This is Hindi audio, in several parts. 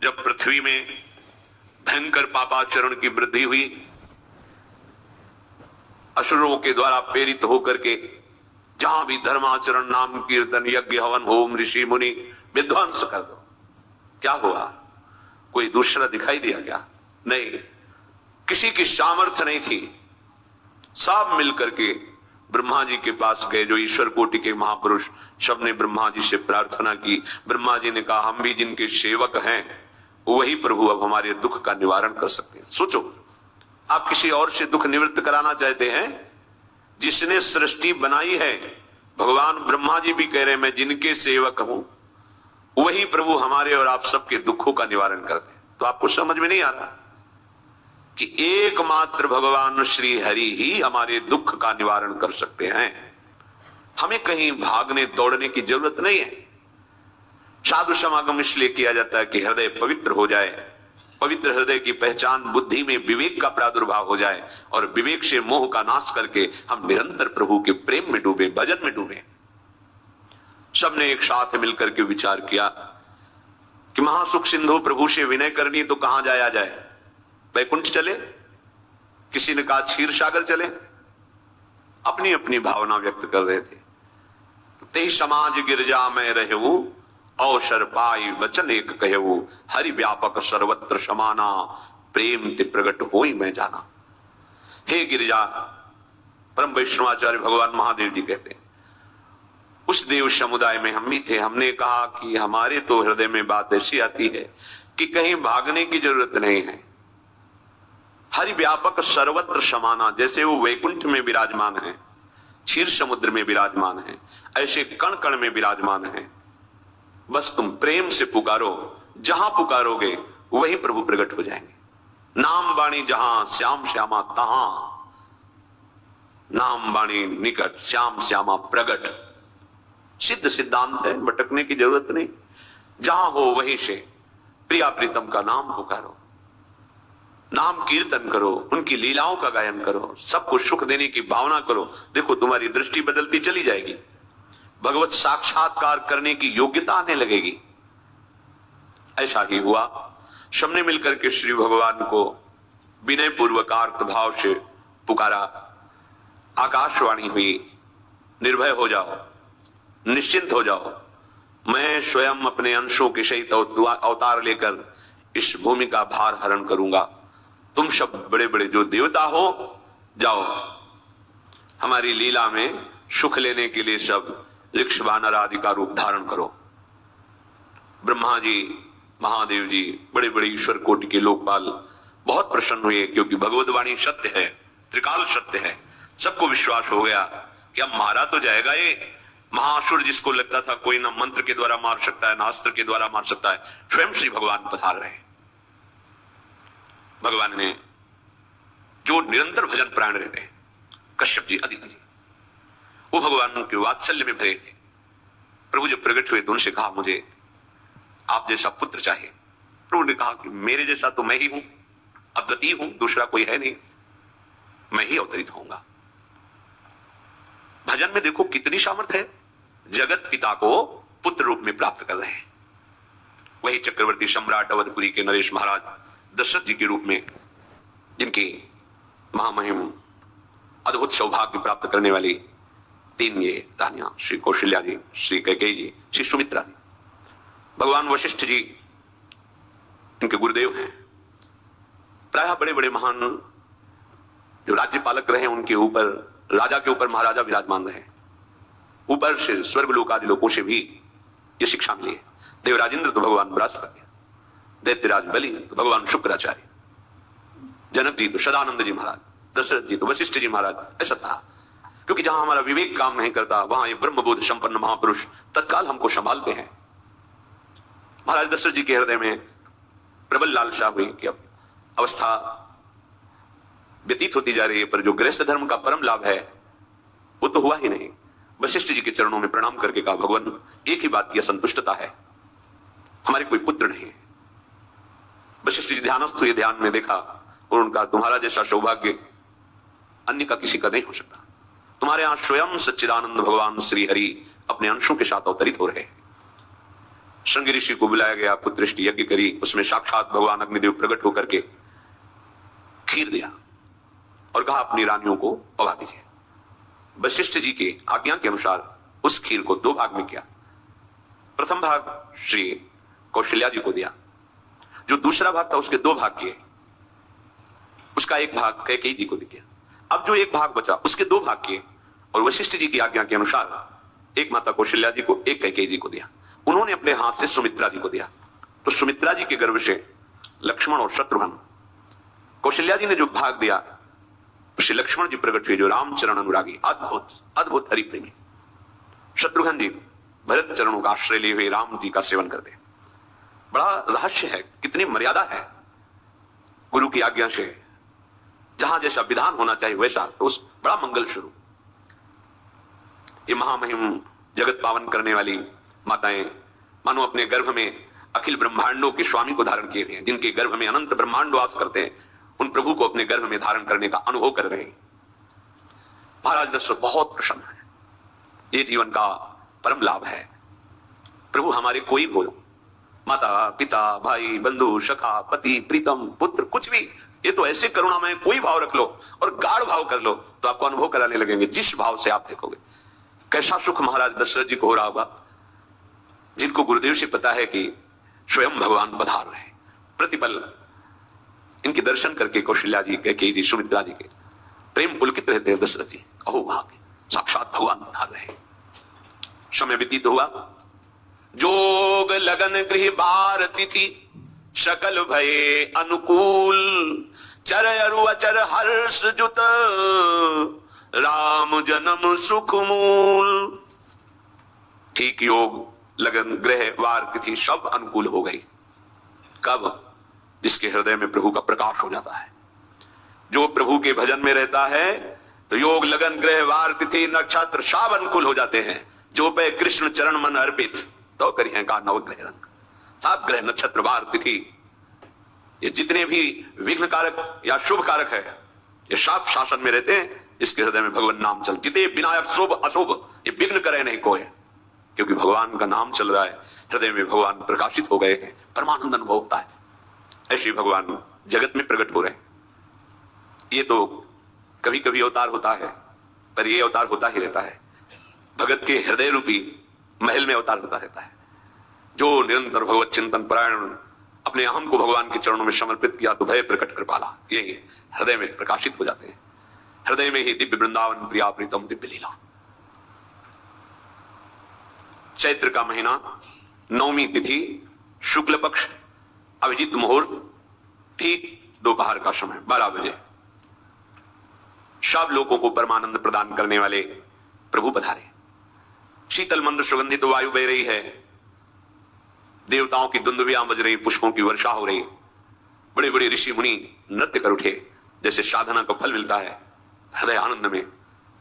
जब पृथ्वी में भयंकर पापाचरण की वृद्धि हुई, असुरों के द्वारा प्रेरित होकर के जहां भी धर्माचरण, नाम कीर्तन, यज्ञ, हवन, होम, ऋषि मुनि विध्वंस कर दो, क्या हुआ? कोई दूसरा दिखाई दिया क्या? नहीं, किसी की सामर्थ्य नहीं थी। सब मिलकर के ब्रह्मा जी के पास गए, जो ईश्वर कोटि के महापुरुष। सबने ब्रह्मा जी से प्रार्थना की। ब्रह्मा जी ने कहा, हम भी जिनके सेवक हैं वही प्रभु अब हमारे दुख का निवारण कर सकते हैं। सोचो, आप किसी और से दुख निवृत्त कराना चाहते हैं? जिसने सृष्टि बनाई है, भगवान ब्रह्मा जी भी कह रहे हैं मैं जिनके सेवक हूं वही प्रभु हमारे और आप सबके दुखों का निवारण करते हैं। तो आपको समझ में नहीं आता कि एकमात्र भगवान श्री हरि ही हमारे दुख का निवारण कर सकते हैं। हमें कहीं भागने दौड़ने की जरूरत नहीं है। साधु समागम इसलिए किया जाता है कि हृदय पवित्र हो जाए। पवित्र हृदय की पहचान बुद्धि में विवेक का प्रादुर्भाव हो जाए और विवेक से मोह का नाश करके हम निरंतर प्रभु के प्रेम में डूबे, भजन में डूबे। सबने एक साथ मिलकर के विचार किया कि महासुख सिंधु प्रभु से विनय करनी तो कहां जाया जाए? वैकुंठ चले, किसी ने कहा क्षीर सागर चले। अपनी अपनी भावना व्यक्त कर रहे थे। ते समाज गिरजा में रहू, अवसर पाई वचन एक कहू, हरि व्यापक सर्वत्र समाना, प्रेम ते प्रगट होई मैं जाना। हे गिरिजा, परम वैष्णवाचार्य भगवान महादेव जी कहते हैं, उस देव समुदाय में हम भी थे। हमने कहा कि हमारे तो हृदय में बात ऐसी आती है कि कहीं भागने की जरूरत नहीं है। हरि व्यापक सर्वत्र समाना, जैसे वो वैकुंठ में विराजमान है, क्षीर समुद्र में विराजमान है, ऐसे कण कण में विराजमान है। बस तुम प्रेम से पुकारो, जहां पुकारोगे वहीं प्रभु प्रकट हो जाएंगे। नाम वाणी जहां, श्याम श्यामा तहां। नाम वाणी निकट, श्याम श्यामा प्रगट। सिद्ध सिद्धांत है, भटकने की जरूरत नहीं। जहां हो वहीं से प्रिया प्रीतम का नाम पुकारो, नाम कीर्तन करो, उनकी लीलाओं का गायन करो, सबको सुख देने की भावना करो। देखो तुम्हारी दृष्टि बदलती चली जाएगी, भगवत साक्षात्कार करने की योग्यता आने लगेगी। ऐसा ही हुआ। सबने मिलकर के श्री भगवान को विनय पूर्वक आर्त भाव से पुकारा। आकाशवाणी हुई, निर्भय हो जाओ, निश्चिंत हो जाओ, मैं स्वयं अपने अंशों के सहित अवतार लेकर इस भूमि का भार हरण करूंगा। तुम सब बड़े बड़े जो देवता हो, जाओ हमारी लीला में सुख लेने के लिए सब वृक्ष वानर आदि का रूप धारण करो। ब्रह्मा जी, महादेव जी, बड़े बड़े ईश्वर कोटि के लोकपाल बहुत प्रसन्न हुए, क्योंकि भगवत वाणी सत्य है, त्रिकाल सत्य है। सबको विश्वास हो गया कि अब मारा तो जाएगा ये महासुर, जिसको लगता था कोई ना मंत्र के द्वारा मार सकता है, ना अस्त्र के द्वारा मार सकता है। स्वयं श्री भगवान पधार रहे। भगवान ने जो निरंतर भजन प्राण रहते हैं, कश्यप जी, अदिति जी, वो भगवान के वात्सल्य में भरे थे। प्रभु जब प्रकट हुए तो उनसे कहा, मुझे आप जैसा पुत्र चाहिए। प्रभु ने कहा कि मेरे जैसा तो मैं ही हूं, अद्वितीय हूं, दूसरा कोई है नहीं, मैं ही अवतरित होऊंगा। भजन में देखो कितनी सामर्थ्य है। जगत पिता को पुत्र रूप में प्राप्त कर रहे हैं। वही चक्रवर्ती सम्राट अवधपुरी के नरेश महाराज दशरथ जी के रूप में, जिनकी महामहिम अद्भुत सौभाग्य प्राप्त करने वाली तीन ये रानियां, श्री कौशल्या जी, श्री कैकेयी जी, श्री सुमित्रा जी। भगवान वशिष्ठ जी इनके गुरुदेव हैं। प्रायः बड़े बड़े महान जो राज्य पालक रहे, उनके ऊपर, राजा के ऊपर महाराजा विराजमान रहे। ऊपर से स्वर्ग लोक आदि लोकों से भी ये शिक्षा मिली है। देवराजेंद्र तो भगवान बृहस्पति, दैत्यराज बलि तो भगवान शुक्राचार्य, जनक जी तो सदानंद जी महाराज, दशरथ जी तो वशिष्ठ जी महाराज। ऐसा था क्योंकि जहां हमारा विवेक काम नहीं करता, वहां ये ब्रह्मबोध संपन्न महापुरुष तत्काल हमको संभालते हैं। महाराज दशरथ जी के हृदय में प्रबल लालसा हुई कि अब अवस्था व्यतीत होती जा रही है, पर जो गृहस्थ धर्म का परम लाभ है वो तो हुआ ही नहीं। वशिष्ठ जी के चरणों में प्रणाम करके कहा, भगवान एक ही बात की असंतुष्टता है, हमारे कोई पुत्र नहीं है। वशिष्ठ जी ध्यानस्थ हुए, ध्यान में देखा और उनका, तुम्हारा जैसा सौभाग्य अन्य का किसी का नहीं हो सकता। तुम्हारे यहां स्वयं सच्चिदानंद भगवान श्री हरि अपने अंशों के साथ अवतरित हो रहे। श्रृंगी ऋषि को बुलाया गया, पुत्रष्टि यज्ञ करी, उसमें साक्षात भगवान अग्निदेव प्रकट होकर के खीर दिया और कहा अपनी रानियों को पका दीजिए। वशिष्ठ जी के आज्ञा के अनुसार उस खीर को 2 भाग में किया। प्रथम भाग श्री कौशल्या जी को दिया, जो दूसरा भाग था उसके 2 भाग किए, उसका 1 भाग कैकेयी जी को दिया। अब जो 1 भाग बचा उसके 2 भाग किए और वशिष्ठ जी की आज्ञा के अनुसार एक माता कौशल्या जी को, एक कैकेयी जी को दिया। उन्होंने अपने हाथ से सुमित्रा जी को दिया। तो सुमित्रा जी के गर्भ से लक्ष्मण और शत्रुघ्न, कौशल्या जी ने जो भाग दिया श्री लक्ष्मण जी प्रकट हुए, जो रामचरण अनुरागी, अद्भुत अद्भुत हरि प्रेमी। शत्रुघ्न जी भरत चरणों का आश्रय लिए हुए राम जी का सेवन करते। बड़ा रहस्य है, कितनी मर्यादा है गुरु की आज्ञा से, जहां जैसा विधान होना चाहिए वैसा, तो उस बड़ा मंगल शुरू। ये महामहिम जगत पावन करने वाली माताएं मानो अपने गर्भ में अखिल ब्रह्मांडों के स्वामी को धारण किए हुए हैं, जिनके गर्भ में अनंत ब्रह्मांड वास करते हैं, उन प्रभु को अपने गर्भ में धारण करने का अनुभव कर रहे हैं। महाराज दशरथ बहुत प्रसन्न है। ये जीवन का परम लाभ है। प्रभु हमारे कोई हो, माता पिता भाई बंधु सखा पति प्रीतम पुत्र, कुछ भी, ये तो ऐसे करुणा में कोई भाव रख लो और गाढ़ भाव कर लो तो आपको अनुभव कराने लगेंगे। जिस भाव से आप देखोगे कैसा सुख महाराज दशरथ जी को हो रहा होगा, जिनको गुरुदेव से पता है कि स्वयं भगवान पधार रहे। प्रतिपल इनके दर्शन करके कौशल्या जी, कैकेयी जी, सुमित्रा जी के प्रेम पुलकित रहते हैं। दशरथ जी अहो भाग्य, साक्षात भगवान पधार रहे। समय व्यतीत हुआ, जोग लगन गृह बार तिथि सकल भये अनुकूल, चर अरु अचर हर्ष जुत राम जन्म सुख मूल। ठीक योग लगन ग्रह वार तिथि सब अनुकूल हो गई। कब? जिसके हृदय में प्रभु का प्रकाश हो जाता है। जो प्रभु के भजन में रहता है तो योग लगन ग्रह वार तिथि नक्षत्र सब अनुकूल हो जाते हैं। जो पे कृष्ण चरण मन अर्पित तो करिए का नवग्रह रंग। 7 ग्रह नक्षत्र वार तिथि, ये जितने भी विघ्न कारक या शुभ कारक है, ये सब शासन में रहते हैं। इसके हृदय में भगवान नाम चल, जिते विनायक शुभ अशुभ ये विघ्न करे नहीं कोई, क्योंकि भगवान का नाम चल रहा है, हृदय में भगवान प्रकाशित हो गए हैं, परमानंद अनुभव होता है। ऐसे भगवान जगत में प्रकट हो रहे हैं। ये तो कभी कभी अवतार होता है, पर ये अवतार होता ही रहता है। भगत के हृदय रूपी महल में अवतार होता रहता है। जो निरंतर भगवत चिंतन परायण अपने अहम को भगवान के चरणों में समर्पित किया तो भय प्रकट कृपाला, ये हृदय में प्रकाशित हो जाते हैं। हृदय में ही दिव्य वृंदावन प्रिया प्रीतम दिव्य लीला। चैत्र का महीना, 9वीं तिथि, शुक्ल पक्ष, अभिजीत मुहूर्त, ठीक दोपहर का समय 12 बजे, सब लोगों को परमानंद प्रदान करने वाले प्रभु पधारे। शीतल मंद सुगंधित वायु बह रही है, देवताओं की दुंदुभियां बज रही, पुष्पों की वर्षा हो रही, बड़े बड़े ऋषि मुनि नृत्य कर उठे, जैसे साधना का फल मिलता है हृदय आनंद में।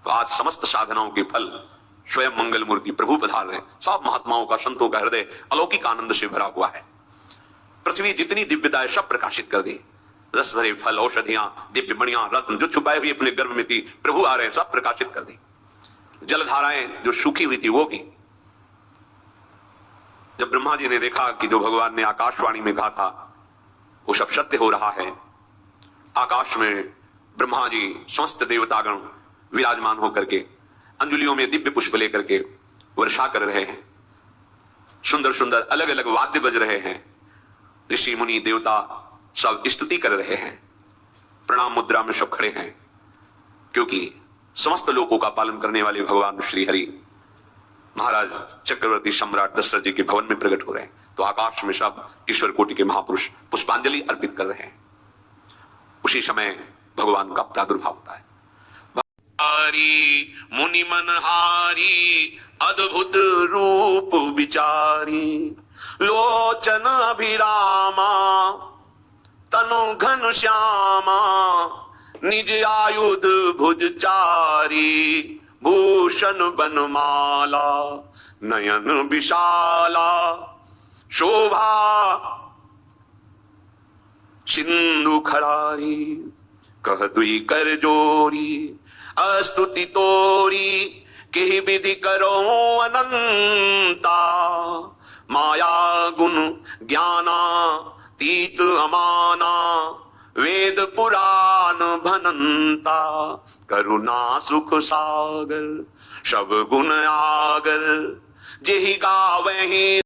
तो आज समस्त साधनाओं के फल स्वयं मंगल मूर्ति प्रभु पधार रहे। सब महात्माओं का, संतों का हृदय अलौकिक आनंद से भरा हुआ है। पृथ्वी जितनी दिव्यता है सब प्रकाशित कर दी। रस भरे फल, औषधियां, दिव्य मणियां, रत्न जो छुपाए हुए अपने गर्भ में थी, प्रभु आ रहे हैं, सब प्रकाशित कर दी। जलधाराएं जो सूखी हुई थी वो भी। जब ब्रह्मा जी ने देखा कि जो भगवान ने आकाशवाणी में कहा था वो सब सत्य हो रहा है, आकाश में ब्रह्मा जी समस्त देवतागण विराजमान होकर के अंजलियों में दिव्य पुष्प लेकर के वर्षा कर रहे हैं। सुंदर सुंदर अलग अलग वाद्य बज रहे हैं। ऋषि मुनि देवता सब स्तुति कर रहे हैं, प्रणाम मुद्रा में सब खड़े हैं, क्योंकि समस्त लोकों का पालन करने वाले भगवान श्री हरि महाराज चक्रवर्ती सम्राट दशरथ जी के भवन में प्रकट हो रहे हैं। तो आकाश में सब ईश्वर कोटि के महापुरुष पुष्पांजलि अर्पित कर रहे हैं। उसी समय भगवान का प्रादुर्भाव होता है। मुनि मनहारी अद्भुत रूप विचारी, लोचन अभिरामा तनु घन श्यामा, निज आयुध भुजचारी, भूषण बनमाला नयन विशाला, शोभा सिंधु खड़ारी, कह दुई कर जोरी, अस्तुति तोरी, के विधि करो अनंता, माया गुण ज्ञाना तीत अमाना वेद पुराण भनंता करुणा सुख सागर सब गुण आगर जेहि गावहि